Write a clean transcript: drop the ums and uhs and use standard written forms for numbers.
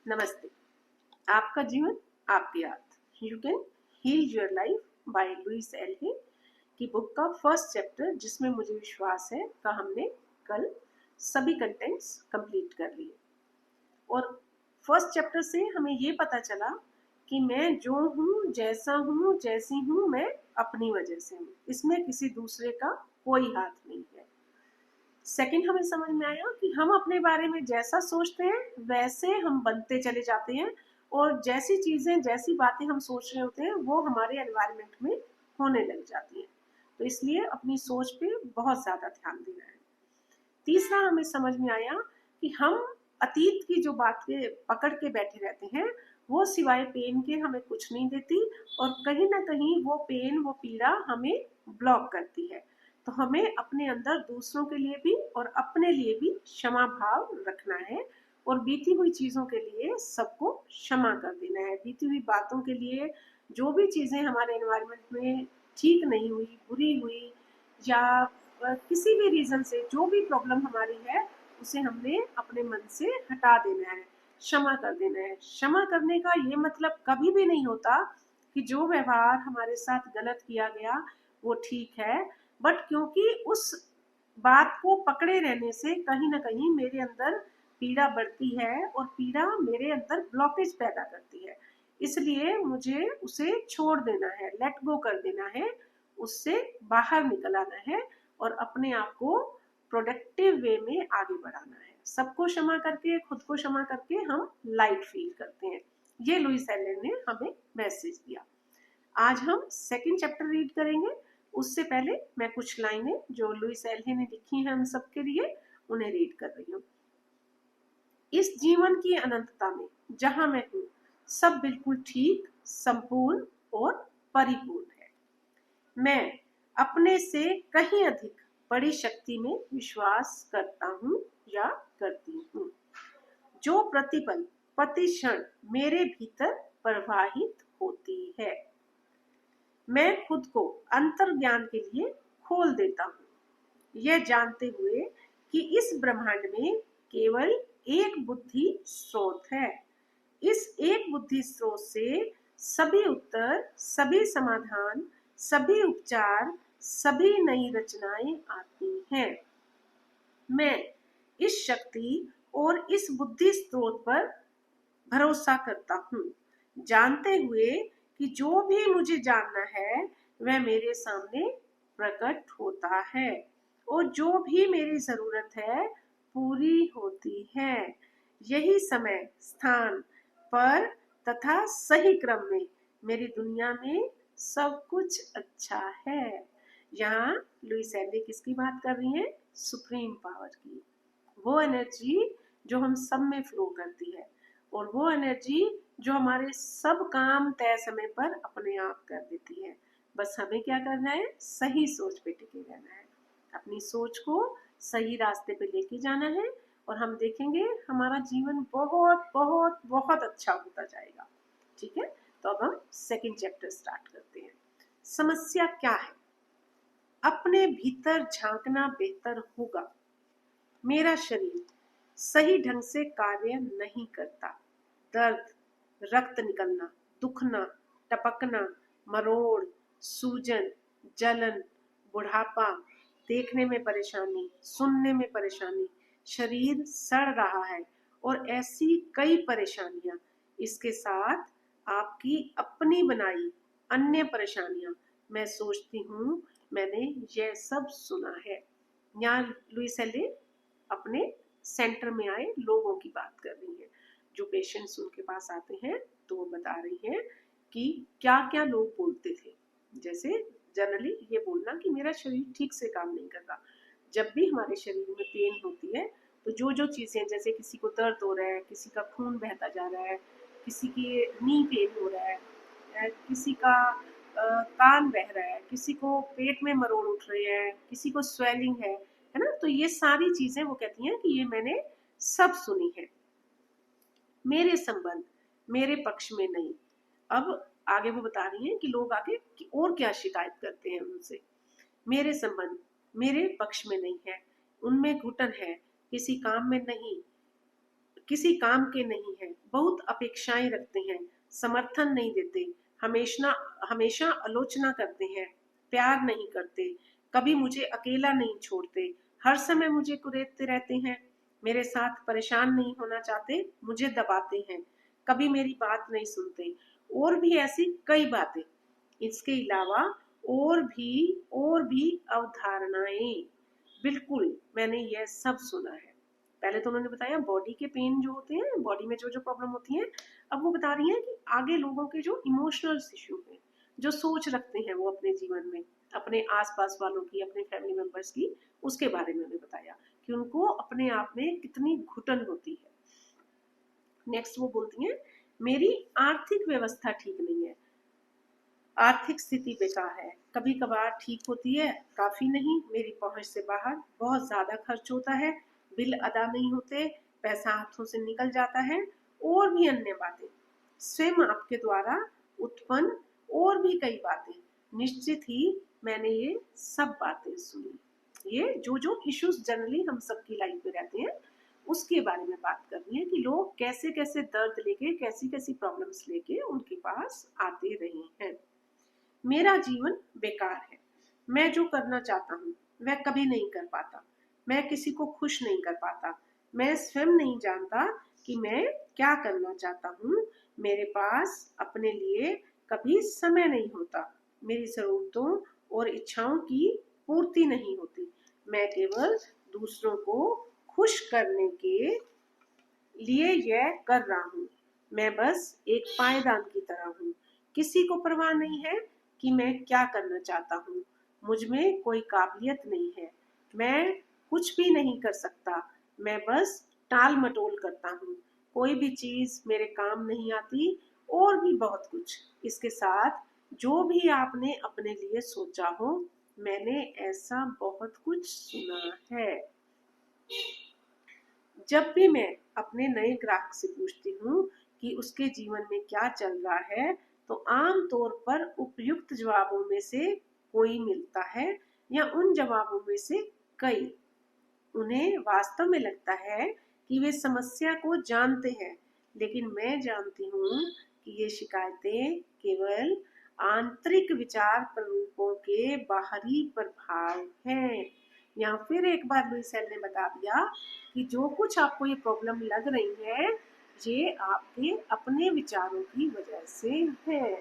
नमस्ते। आपका जीवन आपके हाथ, you can heal your life by Louise L Hay की बुक का फर्स्ट चैप्टर, जिसमें मुझे विश्वास है का हमने कल सभी कंटेंट्स कंप्लीट कर लिए। और फर्स्ट चैप्टर से हमें ये पता चला कि मैं जो हूँ, जैसा हूँ, जैसी हूँ, मैं अपनी वजह से हूँ, इसमें किसी दूसरे का कोई हाथ नहीं है। सेकंड, हमें समझ में आया कि हम अपने बारे में जैसा सोचते हैं वैसे हम बनते चले जाते हैं, और जैसी चीजें, जैसी बातें हम सोच रहे होते हैं वो हमारे एनवायरनमेंट में होने लग जाती हैं। तो इसलिए अपनी सोच पे बहुत ज्यादा ध्यान देना है। तीसरा, हमें समझ में आया कि हम अतीत की जो बातें पकड़ के बैठे रहते हैं वो सिवाय पेन के हमें कुछ नहीं देती, और कहीं ना कहीं वो पेन, वो पीड़ा हमें ब्लॉक करती है। तो हमें अपने अंदर दूसरों के लिए भी और अपने लिए भी क्षमा भाव रखना है, और बीती हुई चीजों के लिए सबको क्षमा कर देना है। बीती हुई बातों के लिए, जो भी चीजें हमारे एनवायरनमेंट में ठीक नहीं हुई, बुरी हुई, या किसी भी रीजन से जो भी प्रॉब्लम हमारी है उसे हमने अपने मन से हटा देना है, क्षमा कर देना है। क्षमा करने का ये मतलब कभी भी नहीं होता कि जो व्यवहार हमारे साथ गलत किया गया वो ठीक है, बट क्योंकि उस बात को पकड़े रहने से कहीं ना कहीं मेरे अंदर पीड़ा बढ़ती है, और पीड़ा मेरे अंदर ब्लॉकेज पैदा करती है, इसलिए मुझे उसे छोड़ देना है, लेट गो कर देना है, उससे बाहर निकल आना है, और अपने आप को प्रोडक्टिव वे में आगे बढ़ाना है। सबको क्षमा करके, खुद को क्षमा करके हम लाइट फील करते हैं। ये लुइस एलन ने हमें मैसेज दिया। आज हम सेकंड चैप्टर रीड करेंगे। उससे पहले मैं कुछ लाइनें जो लुइस एल्हे ने लिखी हैं हम सबके लिए, उन्हें रीड कर रही हूँ। इस जीवन की अनंतता में जहां मैं हूँ, सब बिल्कुल ठीक, संपूर्ण और परिपूर्ण है। मैं अपने से कहीं अधिक बड़ी शक्ति में विश्वास करता हूँ या करती हूँ, जो प्रतिपल, प्रतिक्षण मेरे भीतर प्रवाहित होती है। मैं खुद को अंतर्ज्ञान के लिए खोल देता हूँ, यह जानते हुए कि इस ब्रह्मांड में केवल एक बुद्धि स्रोत है। इस एक बुद्धि स्रोत से सभी उत्तर, सभी समाधान, सभी उपचार, सभी नई रचनाएं आती हैं। मैं इस शक्ति और इस बुद्धि स्रोत पर भरोसा करता हूँ, जानते हुए कि जो भी मुझे जानना है वह मेरे सामने प्रकट होता है, और जो भी मेरी जरूरत है पूरी होती है। यही समय, स्थान पर तथा सही क्रम में मेरी दुनिया में सब कुछ अच्छा है। यहाँ लुइस एल्हे किसकी बात कर रही हैं? सुप्रीम पावर की। वो एनर्जी जो हम सब में फ्लो करती है, और वो एनर्जी जो हमारे सब काम तय समय पर अपने आप कर देती है। बस हमें क्या करना है? सही सोच पे टिके रहना है, अपनी सोच को सही रास्ते पे लेके जाना है, और हम देखेंगे हमारा जीवन बहुत बहुत बहुत अच्छा होता जाएगा। ठीक है, तो अब हम सेकंड चैप्टर स्टार्ट करते हैं। समस्या क्या है? अपने भीतर झांकना बेहतर होगा। मेरा शरीर सही ढंग से कार्य नहीं करता। दर्द, रक्त निकलना, दुखना, टपकना, मरोड़, सूजन, जलन, बुढ़ापा, देखने में परेशानी, सुनने में परेशानी, शरीर सड़ रहा है, और ऐसी कई परेशानियां। इसके साथ आपकी अपनी बनाई अन्य परेशानियां। मैं सोचती हूँ मैंने यह सब सुना है। यहाँ लुइस एल्हे अपने सेंटर में आए लोगों की बात कर रही है। जो पेशेंट्स उनके पास आते हैं तो वो बता रही हैं कि क्या क्या लोग बोलते थे। जैसे जनरली ये बोलना कि मेरा शरीर ठीक से काम नहीं कर रहा। जब भी हमारे शरीर में पेन होती है तो जो जो चीजें, जैसे किसी को दर्द हो रहा है, किसी का खून बहता जा रहा है, किसी की नी पेन हो रहा है, किसी का कान बह रहा है, किसी को पेट में मरोड़ उठ रहे हैं, किसी को स्वेलिंग है ना, तो ये सारी चीजें वो कहती हैं कि ये मैंने सब सुनी है। मेरे संबंध मेरे पक्ष में नहीं। अब आगे वो बता रही हैं कि लोग आगे कि और क्या शिकायत करते हैं उनसे। मेरे संबंध मेरे पक्ष में नहीं है, उनमें घुटन है, किसी काम में नहीं, किसी काम के नहीं है, बहुत अपेक्षाएं रखते हैं, समर्थन नहीं देते, हमेशा हमेशा आलोचना करते हैं, प्यार नहीं करते, कभी मुझे अकेला नहीं छोड़ते, हर समय मुझे कुरेदते रहते हैं, मेरे साथ परेशान नहीं होना चाहते, मुझे दबाते हैं, कभी मेरी बात नहीं सुनते, और भी ऐसी कई बातें। इसके अलावा और भी अवधारणाएं। बिल्कुल, मैंने यह सब सुना है। पहले तो उन्होंने बताया बॉडी के पेन जो होते हैं, बॉडी में जो जो प्रॉब्लम होती है। अब वो बता रही हैं कि आगे लोगों के जो इमोशनल इश्यू है, जो सोच रखते हैं वो अपने जीवन में, अपने आसपास वालों की, अपने फैमिली मेंबर्स की, उसके बारे में उन्हें बताया कि उनको अपने आप में कितनी घुटन होती है। नेक्स्ट वो बोलती हैं, मेरी आर्थिक व्यवस्था ठीक नहीं है, आर्थिक स्थिति बेकार है, कभी कभार ठीक होती है, काफी नहीं, मेरी पहुंच से बाहर, बहुत ज्यादा खर्च होता है, बिल अदा नहीं होते, पैसा हाथों से निकल जाता है, और भी अन्य बातें स्वयं आपके द्वारा उत्पन्न, और भी कई बातें। निश्चित ही मैंने ये सब बातें सुनी। ये जो जो इश्यूज जनरली हम सबकी लाइफ में रहते हैं उसके बारे में बात करनी है कि लोग कैसे कैसे दर्द लेके, कैसी कैसी प्रॉब्लम्स लेके उनके पास आते रहे हैं। मेरा जीवन बेकार है, मैं जो करना चाहता हूँ वह कभी नहीं कर पाता, मैं किसी को खुश नहीं कर पाता, मैं स्वयं नहीं जानता कि मैं क्या करना चाहता हूँ, मेरे पास अपने लिए कभी समय नहीं होता, मेरी जरूरतों और इच्छाओं की पूर्ति नहीं होती, मैं केवल दूसरों को खुश करने के लिए यह कर रहा हूँ, मैं बस एक पायदान की तरह हूँ, किसी को परवाह नहीं है कि मैं क्या करना चाहता हूँ, मुझ में कोई काबिलियत नहीं है, मैं कुछ भी नहीं कर सकता, मैं बस टाल मटोल करता हूँ, कोई भी चीज मेरे काम नहीं आती, और भी बहुत कुछ। इसके साथ जो भी आपने अपने लिए सोचा हो, मैंने ऐसा बहुत कुछ सुना है। जब भी मैं अपने नए ग्राहक से पूछती हूँ कि उसके जीवन में क्या चल रहा है, तो आम तौर पर उपयुक्त जवाबों में से कोई मिलता है, या उन जवाबों में से कई। उन्हें वास्तव में लगता है कि वे समस्या को जानते हैं, लेकिन मैं जानती हूँ कि ये शिकायतें केवल आंतरिक विचार प्ररूपों के बाहरी प्रभाव हैं। यहाँ फिर एक बार लुईस सेल ने बता दिया कि जो कुछ आपको ये प्रॉब्लम लग रही है, ये आपके अपने विचारों की वजह से है।